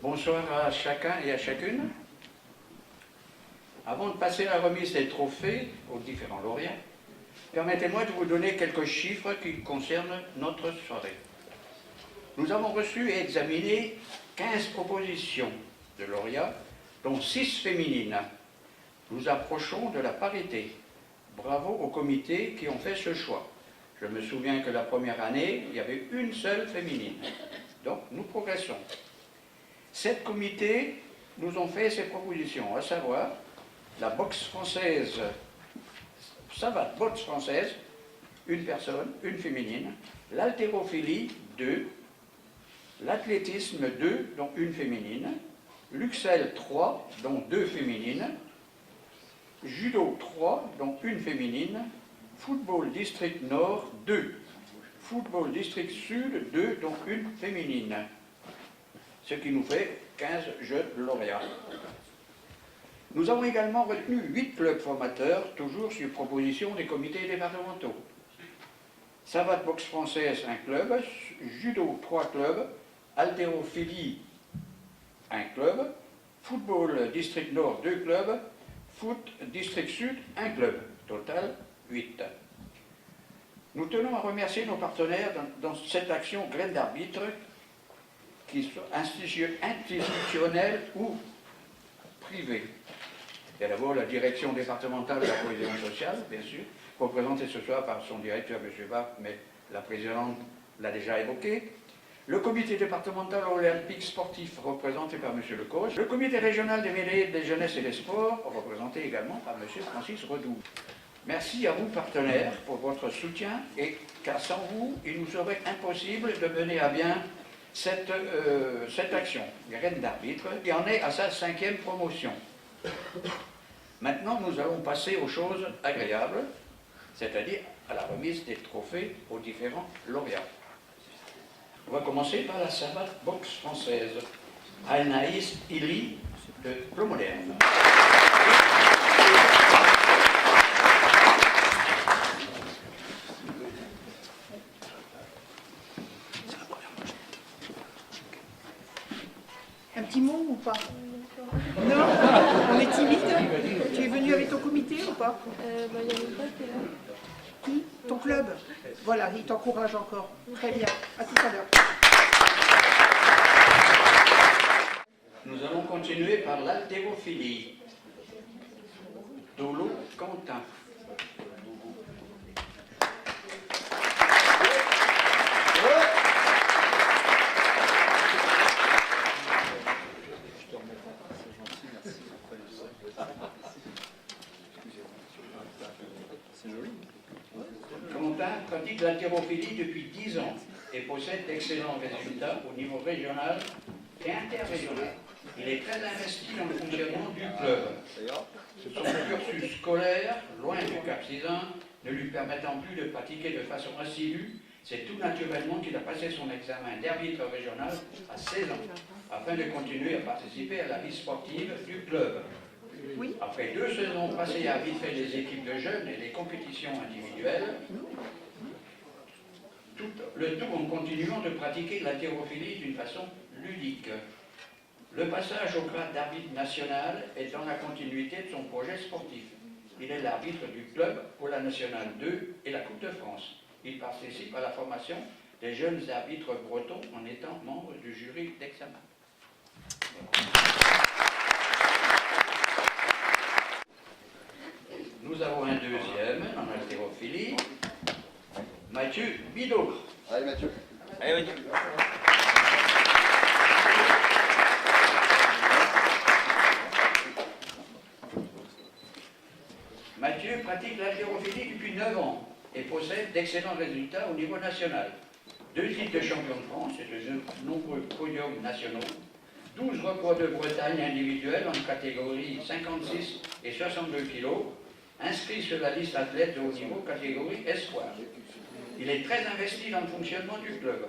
Bonsoir à chacun et à chacune. Avant de passer la remise des trophées aux différents lauréats, permettez-moi de vous donner quelques chiffres qui concernent notre soirée. Nous avons reçu et examiné 15 propositions de lauréats, dont 6 féminines. Nous approchons de la parité. Bravo aux comités qui ont fait ce choix. Je me souviens que la première année, il y avait une seule féminine. Donc, nous progressons. 7 comités nous ont fait ces propositions, à savoir la boxe française, savate boxe française, une personne, une féminine, l'haltérophilie, 2, l'athlétisme, 2, dont une féminine, l'UXL, 3, dont 2 féminines, judo, 3, dont une féminine, football district nord, 2, football district sud, 2, dont une féminine. Ce qui nous fait 15 jeunes lauréats. Nous avons également retenu 8 clubs formateurs, toujours sur proposition des comités départementaux. Savate boxe française, 1 club, judo, 3 clubs, haltérophilie, 1 club, football district nord, 2 clubs, foot district sud, 1 club, total 8. Nous tenons à remercier nos partenaires dans cette action graine d'arbitre, qu'ils soient institutionnels ou privés. Il y a d'abord la direction départementale de la cohésion sociale, bien sûr, représentée ce soir par son directeur, M. Barth, mais la présidente l'a déjà évoqué. Le comité départemental olympique sportif, représenté par M. Lecoche. Le comité régional des mêlées des jeunesses et des sports, représenté également par M. Francis Redoux. Merci à vous, partenaires, pour votre soutien, et car sans vous, il nous serait impossible de mener à bien cette action, graine d'arbitre, qui en est à sa 5e promotion. Maintenant, nous allons passer aux choses agréables, c'est-à-dire à la remise des trophées aux différents lauréats. On va commencer par la savate boxe française, Anaïs Illy de Plomoderne. Un petit mot ou pas? Non? On est timide? Tu es venu avec ton comité ou pas? Il y a une fois qui est là. Qui? Ton club? Voilà, il t'encourage encore. Très bien. À tout à l'heure. Nous allons continuer par l'haltérophilie. Dolo Quentin. Quentin pratique l'haltérophilie depuis 10 ans et possède d'excellents résultats au niveau régional et interrégional. Il est très investi dans le fonctionnement du club. Son cursus scolaire, loin du Cap-Sizun, ne lui permettant plus de pratiquer de façon assidue, c'est tout naturellement qu'il a passé son examen d'arbitre régional à 16 ans, afin de continuer à participer à la vie sportive du club. Oui. Après 2 saisons passées à arbitrer les équipes de jeunes et les compétitions individuelles, le tout en continuant de pratiquer l'haltérophilie d'une façon ludique. Le passage au grade d'arbitre national est dans la continuité de son projet sportif. Il est l'arbitre du club pour la Nationale 2 et la Coupe de France. Il participe à la formation des jeunes arbitres bretons en étant membre du jury d'examen. Nous avons un deuxième en haltérophilie, Mathieu Bidot. Allez Mathieu. Allez Mathieu. Mathieu pratique l'haltérophilie depuis 9 ans et possède d'excellents résultats au niveau national. 2 titres de champion de France et de nombreux podiums nationaux, 12 records de Bretagne individuels en catégorie 56 et 62 kg, inscrit sur la liste athlète de haut niveau catégorie espoir. Il est très investi dans le fonctionnement du club.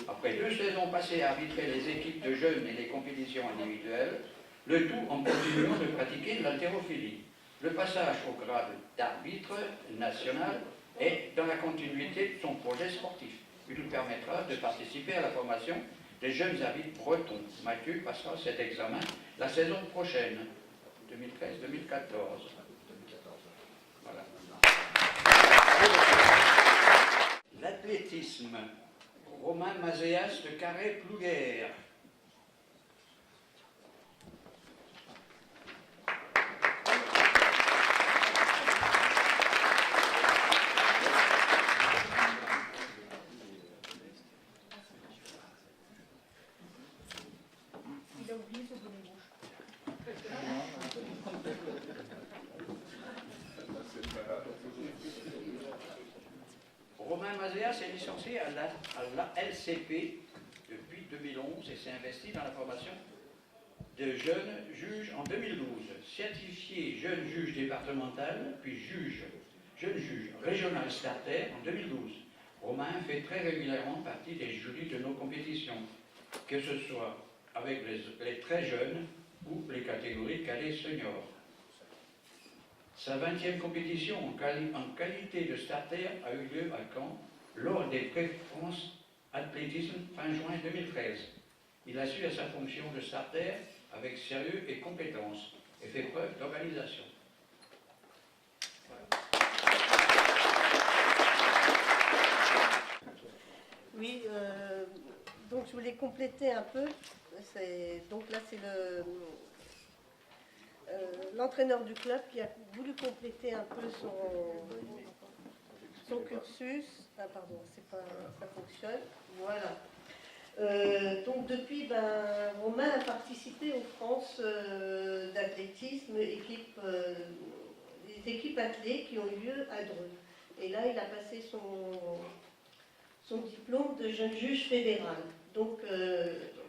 Après 2 saisons passées à arbitrer les équipes de jeunes et les compétitions individuelles, le tout en continuant de pratiquer l'haltérophilie. Le passage au grade d'arbitre national est dans la continuité de son projet sportif. Il lui permettra de participer à la formation des jeunes arbitres bretons. Mathieu passera cet examen la saison prochaine, 2013-2014. Voilà. L'athlétisme. Romain Mazéas de Carhaix-Plouguer. Il a oublié son bonnet rouge. Romain Mazéas est licencié à la LCP depuis 2011 et s'est investi dans la formation de jeunes juges en 2012. Certifié jeune juge départemental, puis jeune juge régional starter en 2012. Romain fait très régulièrement partie des jurys de nos compétitions, que ce soit avec les très jeunes ou les catégories cadets seniors. Sa 20e compétition en qualité de starter a eu lieu à Caen lors des pré-France athlétisme fin juin 2013. Il a su à sa fonction de starter avec sérieux et compétence et fait preuve d'organisation. Oui, donc je voulais compléter un peu. Donc là, c'est l'entraîneur du club qui a voulu compléter un peu son cursus. Ah pardon, ça fonctionne. Voilà. Donc depuis, Romain a participé aux France d'athlétisme, les équipes athlées qui ont eu lieu à Dreux. Et là, il a passé son diplôme de jeune juge fédéral. Donc,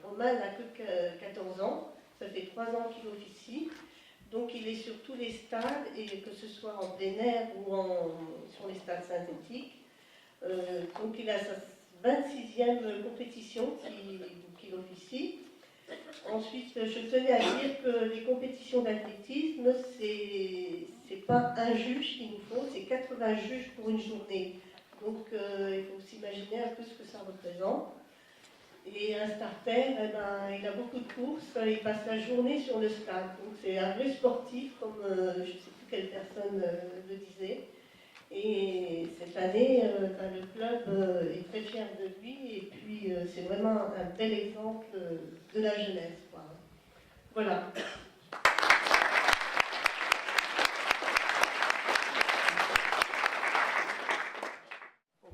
Romain n'a que 14 ans, ça fait 3 ans qu'il officie. Donc, il est sur tous les stades, et que ce soit en plein air ou sur les stades synthétiques. Donc, il a sa 26e compétition qu'il officie. Ensuite, je tenais à dire que les compétitions d'athlétisme, c'est pas un juge qu'il nous faut, c'est 80 juges pour une journée. Donc, il faut s'imaginer un peu ce que ça représente. Et un starter, il a beaucoup de courses, il passe la journée sur le stade. Donc, c'est un vrai sportif, comme je ne sais plus quelle personne le disait. Et cette année, le club est très fier de lui. Et puis, c'est vraiment un bel exemple de la jeunesse, quoi. Voilà.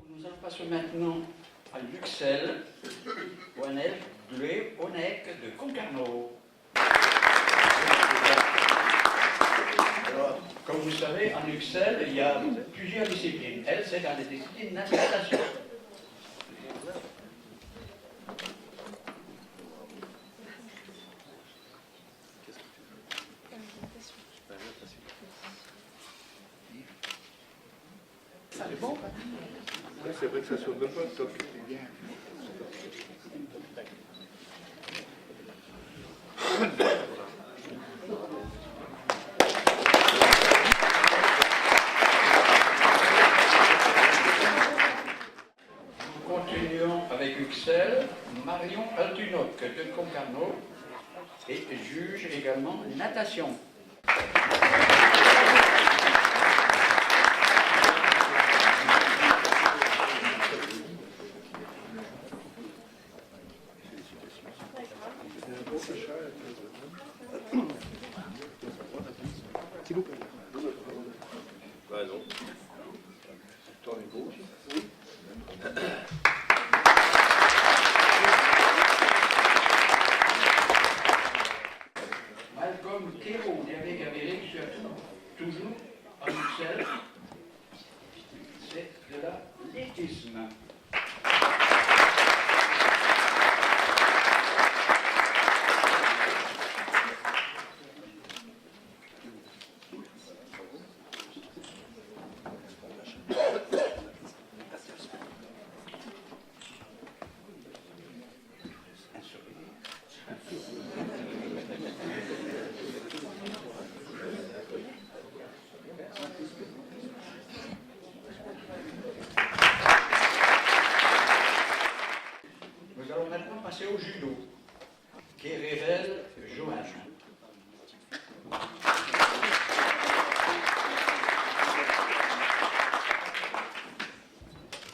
Nous allons passer maintenant à Luxel, Oanel, Glué, Onec de Concarneau. Alors, comme vous savez, en Luxel, il y a plusieurs disciplines. Elle, c'est dans les disciplines natation. C'est bon, quoi. Ouais, c'est vrai que ça sonne pas, toc. Nous continuons avec Uxelles, Marion Altunoc de Concarneau et juge également natation. Bah non. T'en es beau aussi? Oui. Malcolm Thérault d'Hervé-Gavéré allons maintenant passer au judo, qui révèle Joanne.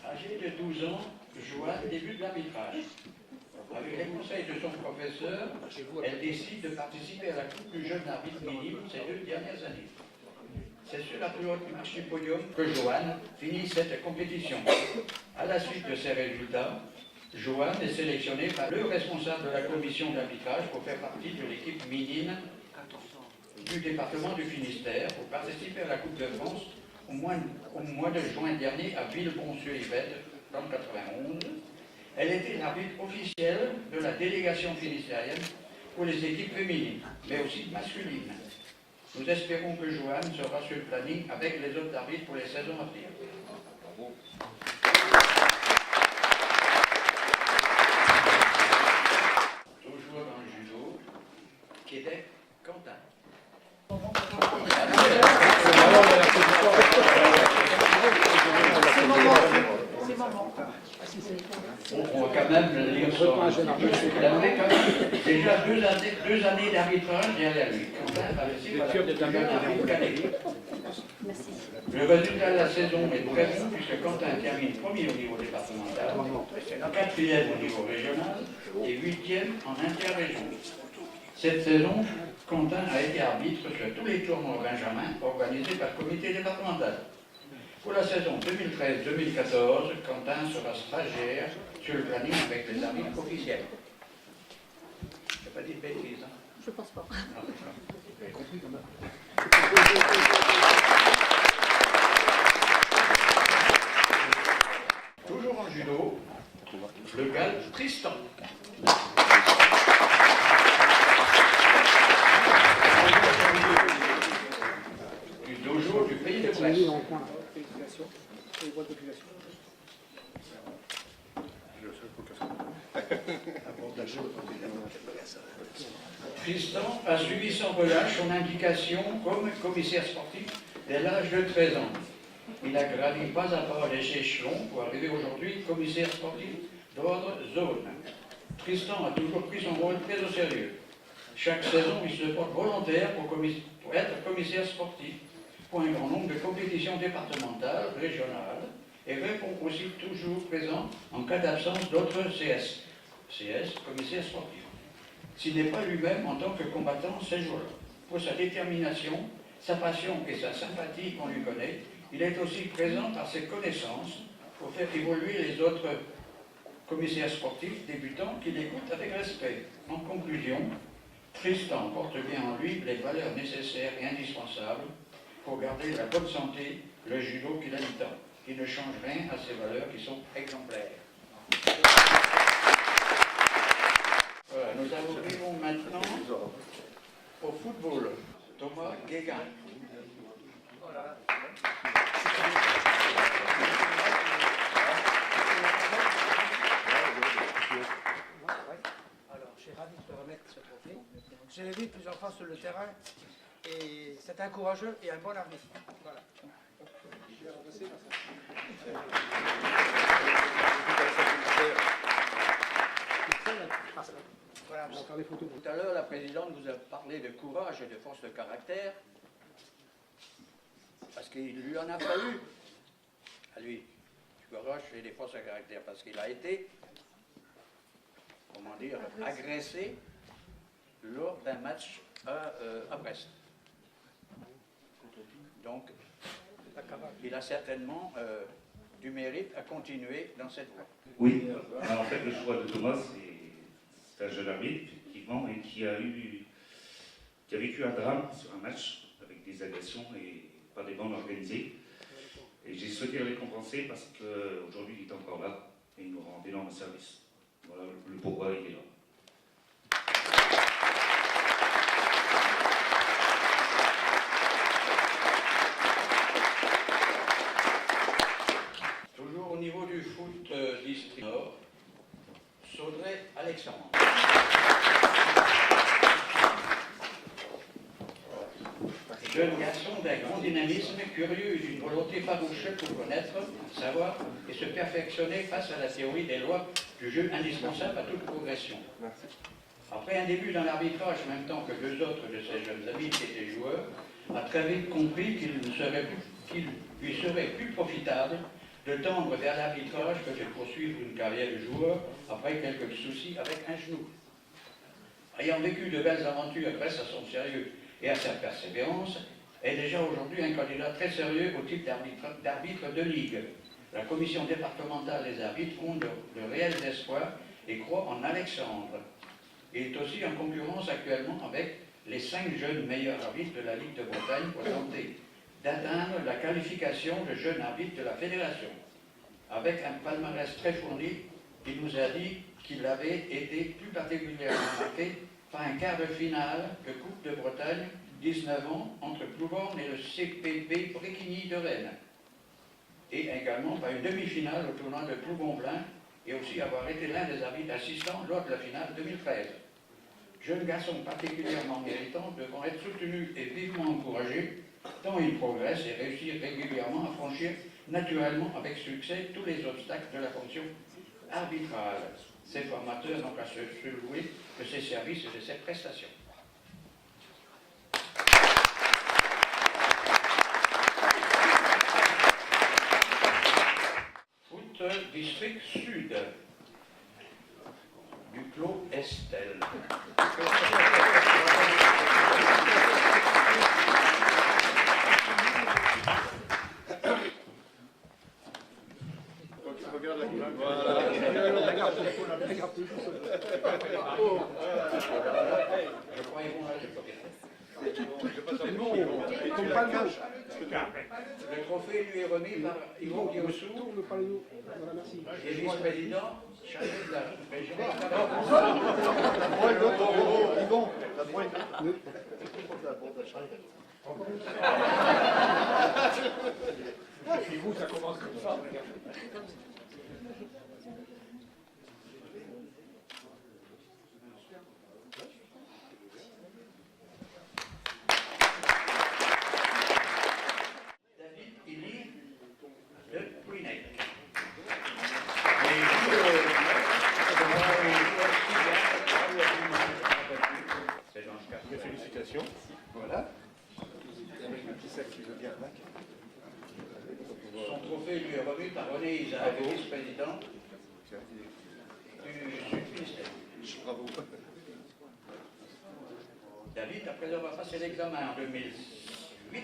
Âgée de 12 ans, Joanne débute l'arbitrage. Avec les conseils de son professeur, elle décide de participer à la Coupe du jeune arbitre minime ces 2 dernières années. C'est sur la plus haute marche du podium que Joanne finit cette compétition. À la suite de ces résultats, Joanne est sélectionnée par le responsable de la commission d'arbitrage pour faire partie de l'équipe minime du département du Finistère pour participer à la Coupe de France au mois de juin dernier à Villebon-sur-Yvette, dans le 91. Elle était l'arbitre officielle de la délégation finistérienne pour les équipes féminines, mais aussi masculines. Nous espérons que Joanne sera sur le planning avec les autres arbitres pour les saisons à venir. Toujours dans le judo, Québec, Quentin. C'est maman. On va quand même lire ça. Il avait quand même déjà 2 années d'arbitrage derrière lui. Quentin a réussi à la cadet. Le résultat de la saison est très bon puisque Quentin termine premier au niveau départemental, 4e au niveau régional et 8e en interrégion. Cette saison, Quentin a été arbitre sur tous les tournois Benjamin organisés par le comité départemental. Pour la saison 2013-2014, Quentin sera stagiaire sur le planning avec les arbitres officiels. Je n'ai pas dit de bêtises, hein? Je pense pas. Toujours en judo, le Gal Tristan. Du dojo du pays de Brest. Tristan a suivi sans relâche son indication comme commissaire sportif dès l'âge de 13 ans. Il a gravi pas à pas les échelons pour arriver aujourd'hui commissaire sportif d'ordre zone. Tristan a toujours pris son rôle très au sérieux. Chaque saison, il se porte volontaire pour être commissaire sportif pour un grand nombre de compétitions départementales, régionales, et répond aussi toujours présent en cas d'absence d'autres CS, commissaire sportif. S'il n'est pas lui-même en tant que combattant ces jours-là. Pour sa détermination, sa passion et sa sympathie qu'on lui connaît, il est aussi présent par ses connaissances pour faire évoluer les autres commissaires sportifs débutants qui l'écoutent avec respect. En conclusion, Tristan porte bien en lui les valeurs nécessaires et indispensables pour garder la bonne santé, le judo qu'il aime tant, qui ne change rien à ces valeurs qui sont exemplaires. Voilà, nous arrivons maintenant au football. Thomas Guégan. Alors, je suis ravi de te remettre ce trophée. Je l'ai vu plusieurs fois sur le terrain et c'est un courageux et un bon arbitre. Voilà. Voilà. Tout à l'heure, la présidente vous a parlé de courage et de force de caractère, parce qu'il lui en a fallu, à lui, du courage et des forces de caractère, parce qu'il a été, comment dire, agressé lors d'un match à Brest. Donc, il a certainement du mérite à continuer dans cette voie. Oui, alors, en fait, le choix de Thomas, c'est un jeune arbitre, effectivement, et qui a vécu un drame sur un match avec des agressions et pas des bandes organisées. Et j'ai souhaité le récompenser parce qu'aujourd'hui, il est encore là et il nous rend d'énormes services. Voilà le pourquoi il est là. Toujours au niveau du foot district Nord, Saudray Alexandre. Jeune garçon d'un grand dynamisme, curieux et d'une volonté farouche pour connaître, savoir et se perfectionner face à la théorie des lois du jeu indispensable à toute progression. Après un début dans l'arbitrage, en même temps que deux autres de ses jeunes amis qui étaient joueurs, a très vite compris qu'il lui serait plus profitable de tendre vers l'arbitrage que de poursuivre une carrière de joueur après quelques soucis avec un genou. Ayant vécu de belles aventures grâce à son sérieux et à sa persévérance, est déjà aujourd'hui un candidat très sérieux au titre d'arbitre de ligue. La commission départementale des arbitres compte de réels espoirs et croit en Alexandre. Il est aussi en concurrence actuellement avec les 5 jeunes meilleurs arbitres de la Ligue de Bretagne pour tenter d'atteindre la qualification de jeune arbitre de la fédération. Avec un palmarès très fourni, il nous a dit qu'il avait été plus particulièrement marqué par un quart de finale de Coupe de Bretagne, 19 ans, entre Plouvorne et le CPB Bréquigny de Rennes. Et également par une demi-finale au tournoi de Plougon-Blain et aussi avoir été l'un des arbitres assistants lors de la finale 2013. Jeunes garçons particulièrement méritants devront être soutenus et vivement encouragés, tant ils progressent et réussissent régulièrement à franchir naturellement avec succès tous les obstacles de la fonction arbitrale. Ces formateurs n'ont qu'à se louer de ces services et de ces prestations. Foot District Sud, Duclos Estelle. Regarde la couleur. Je crois qu'ils vont là, je peux bien. Le trophée lui est remis par Yvon Guillaussou et vice-président chargé de la région. Yvon, Et vous, ça commence comme ça. David Illy de Plouinec. félicitations. Voilà. Son trophée lui est remis par René Isaac, vice-président du Sud-Finistère. Bravo. David, après avoir passé l'examen en 2008,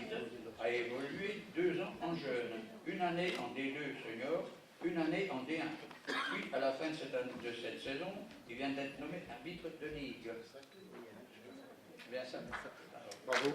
a évolué 2 ans en jeune, une année en D2 senior, une année en D1. Puis, à la fin de cette saison, il vient d'être nommé arbitre de ligue. C'est bien ça. Bravo.